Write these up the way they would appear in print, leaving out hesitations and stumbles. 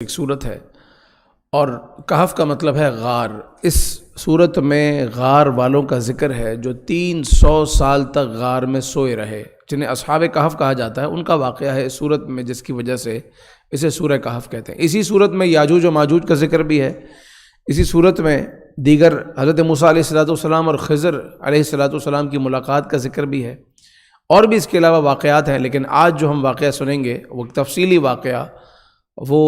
ایک صورت ہے اور کہف کا مطلب ہے غار۔ اس صورت میں غار والوں کا ذکر ہے جو 300 سال تک غار میں سوئے رہے، جنہیں اصحاب کہف کہا جاتا ہے۔ ان کا واقعہ ہے اس صورت میں، جس کی وجہ سے اسے سورہ کہف کہتے ہیں۔ اسی صورت میں یاجوج و ماجوج کا ذکر بھی ہے۔ اسی صورت میں دیگر حضرت موسیٰ علیہ السلام اور خضر علیہ السلام کی ملاقات کا ذکر بھی ہے، اور بھی اس کے علاوہ واقعات ہیں۔ لیکن آج جو ہم واقعہ سنیں گے وہ تفصیلی واقعہ، وہ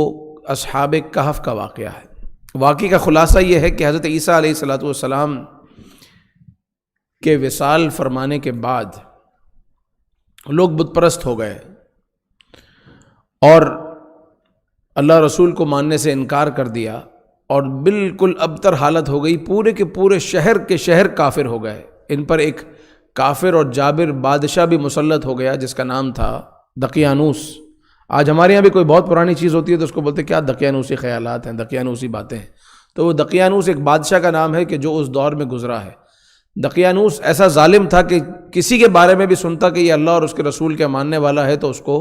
اصحاب کہف کا واقعہ ہے۔ واقعے کا خلاصہ یہ ہے کہ حضرت عیسیٰ علیہ السلام کے وصال فرمانے کے بعد لوگ بت پرست ہو گئے اور اللہ رسول کو ماننے سے انکار کر دیا، اور بالکل ابتر حالت ہو گئی۔ پورے کے پورے شہر کے شہر کافر ہو گئے۔ ان پر ایک کافر اور جابر بادشاہ بھی مسلط ہو گیا جس کا نام تھا دقیانوس۔ آج ہمارے یہاں بھی کوئی بہت پرانی چیز ہوتی ہے تو اس کو بولتے ہیں کیا دقیانوسی خیالات ہیں، دقیانوسی باتیں ہیں۔ تو وہ دقیانوس ایک بادشاہ کا نام ہے کہ جو اس دور میں گزرا ہے۔ دقیانوس ایسا ظالم تھا کہ کسی کے بارے میں بھی سنتا کہ یہ اللہ اور اس کے رسول کے ماننے والا ہے تو اس کو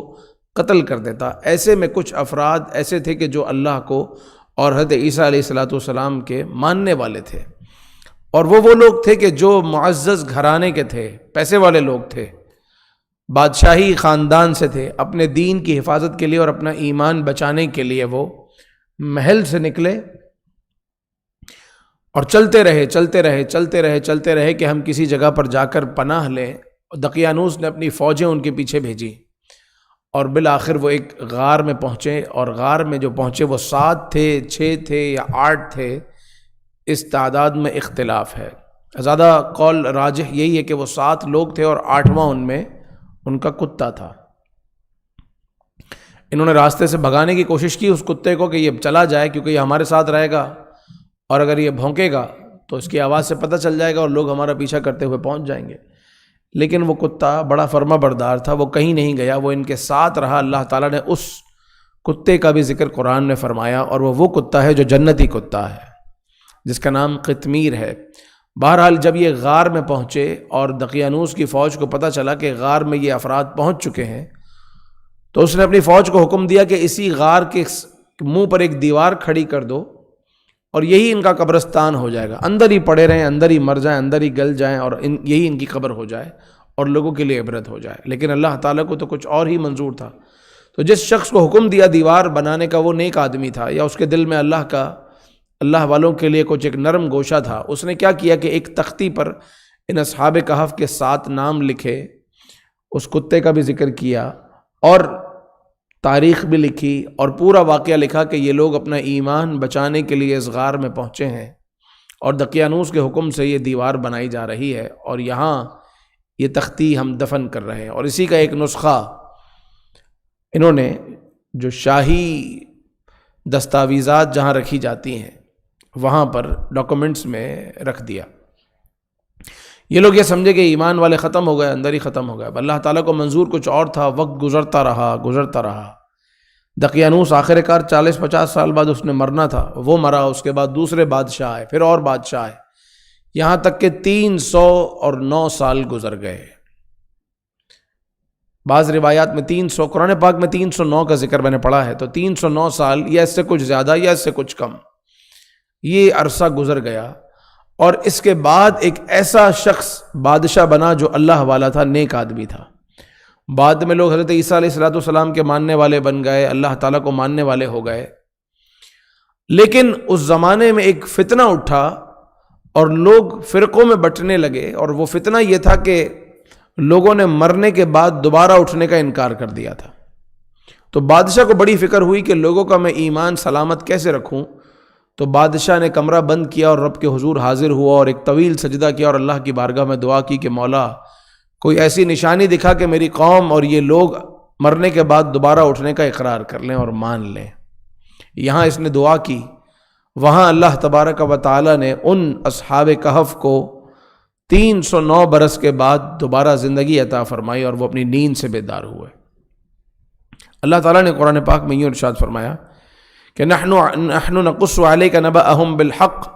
قتل کر دیتا۔ ایسے میں کچھ افراد ایسے تھے کہ جو اللہ کو اور حضرت عیسیٰ علیہ السلام کے ماننے والے تھے، اور وہ لوگ تھے کہ جو معزز گھرانے کے تھے، پیسے والے لوگ تھے، بادشاہی خاندان سے تھے۔ اپنے دین کی حفاظت کے لیے اور اپنا ایمان بچانے کے لیے وہ محل سے نکلے اور چلتے رہے کہ ہم کسی جگہ پر جا کر پناہ لیں۔ دقیانوس نے اپنی فوجیں ان کے پیچھے بھیجی، اور بالآخر وہ ایک غار میں پہنچے، اور غار میں جو پہنچے وہ 7 تھے، 6 تھے یا 8 تھے، اس تعداد میں اختلاف ہے۔ زیادہ قول راجح یہی ہے کہ وہ 7 لوگ تھے اور 8واں ان میں ان کا کتا تھا۔ انہوں نے راستے سے بھگانے کی کوشش کی اس کتے کو کہ یہ چلا جائے، کیونکہ یہ ہمارے ساتھ رہے گا، اور اگر یہ بھونکے گا تو اس کی آواز سے پتہ چل جائے گا اور لوگ ہمارا پیچھا کرتے ہوئے پہنچ جائیں گے۔ لیکن وہ کتا بڑا فرما بردار تھا، وہ کہیں نہیں گیا، وہ ان کے ساتھ رہا۔ اللہ تعالیٰ نے اس کتے کا بھی ذکر قرآن میں فرمایا، اور وہ کتا ہے جو جنتی کتا ہے جس کا نام قطمیر ہے۔ بہرحال جب یہ غار میں پہنچے اور دقیانوس کی فوج کو پتہ چلا کہ غار میں یہ افراد پہنچ چکے ہیں، تو اس نے اپنی فوج کو حکم دیا کہ اسی غار کے منہ پر ایک دیوار کھڑی کر دو، اور یہی ان کا قبرستان ہو جائے گا۔ اندر ہی پڑے رہیں، اندر ہی مر جائیں، اندر ہی گل جائیں، اور یہی ان کی قبر ہو جائے اور لوگوں کے لیے عبرت ہو جائے۔ لیکن اللہ تعالیٰ کو تو کچھ اور ہی منظور تھا۔ تو جس شخص کو حکم دیا دیوار بنانے کا وہ نیک آدمی تھا، یا اس کے دل میں اللہ والوں کے لیے کچھ ایک نرم گوشہ تھا۔ اس نے کیا کیا کہ ایک تختی پر ان اصحاب کہف کے 7 نام لکھے، اس کتے کا بھی ذکر کیا، اور تاریخ بھی لکھی، اور پورا واقعہ لکھا کہ یہ لوگ اپنا ایمان بچانے کے لیے اس غار میں پہنچے ہیں، اور دقیانوس کے حکم سے یہ دیوار بنائی جا رہی ہے، اور یہاں یہ تختی ہم دفن کر رہے ہیں۔ اور اسی کا ایک نسخہ انہوں نے جو شاہی دستاویزات جہاں رکھی جاتی ہیں وہاں پر ڈاکومنٹس میں رکھ دیا۔ یہ لوگ یہ سمجھے کہ ایمان والے ختم ہو گئے، اندر ہی ختم ہو گئے۔ اللہ تعالیٰ کو منظور کچھ اور تھا۔ وقت گزرتا رہا۔ دقیانوس آخر کار 40-50 سال بعد اس نے مرنا تھا، وہ مرا، اس کے بعد دوسرے بادشاہ آئے، پھر اور بادشاہ آئے، یہاں تک کہ 309 سال گزر گئے۔ بعض روایات میں 300، قرآن پاک میں 309 کا ذکر میں نے پڑھا ہے، تو 309 سال یا اس سے کچھ زیادہ یا اس سے کچھ کم، یہ عرصہ گزر گیا۔ اور اس کے بعد ایک ایسا شخص بادشاہ بنا جو اللہ والا تھا، نیک آدمی تھا۔ بعد میں لوگ حضرت عیسیٰ علیہ السلام کے ماننے والے بن گئے، اللہ تعالیٰ کو ماننے والے ہو گئے۔ لیکن اس زمانے میں ایک فتنہ اٹھا اور لوگ فرقوں میں بٹنے لگے، اور وہ فتنہ یہ تھا کہ لوگوں نے مرنے کے بعد دوبارہ اٹھنے کا انکار کر دیا تھا۔ تو بادشاہ کو بڑی فکر ہوئی کہ لوگوں کا میں ایمان سلامت کیسے رکھوں۔ تو بادشاہ نے کمرہ بند کیا اور رب کے حضور حاضر ہوا، اور ایک طویل سجدہ کیا، اور اللہ کی بارگاہ میں دعا کی کہ مولا کوئی ایسی نشانی دکھا کہ میری قوم اور یہ لوگ مرنے کے بعد دوبارہ اٹھنے کا اقرار کر لیں اور مان لیں۔ یہاں اس نے دعا کی، وہاں اللہ تبارک و تعالی نے ان اصحاب کہف کو 309 برس کے بعد دوبارہ زندگی عطا فرمائی، اور وہ اپنی نیند سے بیدار ہوئے۔ اللہ تعالیٰ نے قرآن پاک میں یوں ارشاد فرمایا کہ نحن نقص علیک نبأہم بالحق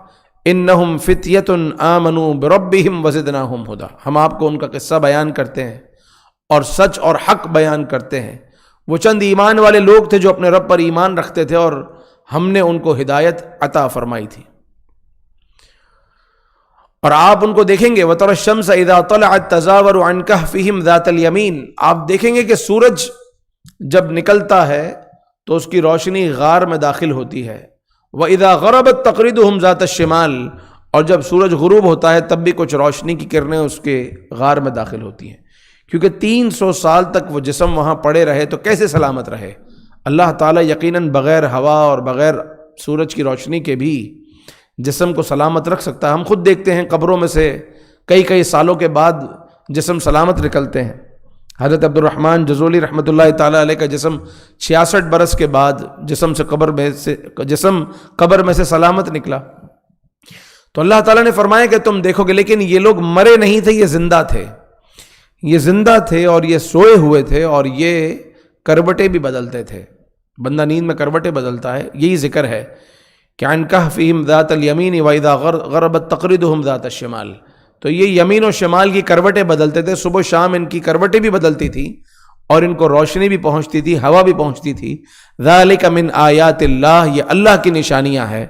انہم فتیۃ آمنوا بربہم وزدناہم ہدی۔ ہم آپ کو ان کا قصہ بیان کرتے ہیں اور سچ اور حق بیان کرتے ہیں۔ وہ چند ایمان والے لوگ تھے جو اپنے رب پر ایمان رکھتے تھے اور ہم نے ان کو ہدایت عطا فرمائی تھی۔ اور آپ ان کو دیکھیں گے وَتَرَى الشَّمْسَ إِذَا طَلَعَتْ تَزَاوَرُ عَنْ كَهْفِهِمْ ذَاتَ الْيَمِينِ، آپ دیکھیں گے کہ سورج جب نکلتا ہے تو اس کی روشنی غار میں داخل ہوتی ہے، وَإِذَا غَرَبَتْ تَقْرِضُهُمْ ذَاتَ الشِّمَالِ، اور جب سورج غروب ہوتا ہے تب بھی کچھ روشنی کی کرنیں اس کے غار میں داخل ہوتی ہیں، کیونکہ 300 سال تک وہ جسم وہاں پڑے رہے تو کیسے سلامت رہے؟ اللہ تعالیٰ یقیناً بغیر ہوا اور بغیر سورج کی روشنی کے بھی جسم کو سلامت رکھ سکتا ہے۔ ہم خود دیکھتے ہیں قبروں میں سے کئی سالوں کے بعد جسم سلامت نکلتے ہیں۔ حضرت عبد الرحمن جزولی رحمۃ اللہ تعالیٰ علیہ کا جسم 66 برس کے بعد جسم قبر میں سے سلامت نکلا۔ تو اللہ تعالیٰ نے فرمایا کہ تم دیکھو گے، لیکن یہ لوگ مرے نہیں تھے، یہ زندہ تھے، یہ زندہ تھے اور یہ سوئے ہوئے تھے، اور یہ کروٹیں بھی بدلتے تھے۔ بندہ نیند میں کروٹیں بدلتا ہے، یہی ذکر ہے کہ عن کہفہم ذات الیمین واذا غربت تقرضہم ذات الشمال، تو یہ یمین و شمال کی کروٹیں بدلتے تھے، صبح و شام ان کی کروٹیں بھی بدلتی تھی اور ان کو روشنی بھی پہنچتی تھی، ہوا بھی پہنچتی تھی۔ ذالک من آیات اللہ، یہ اللہ کی نشانیاں ہیں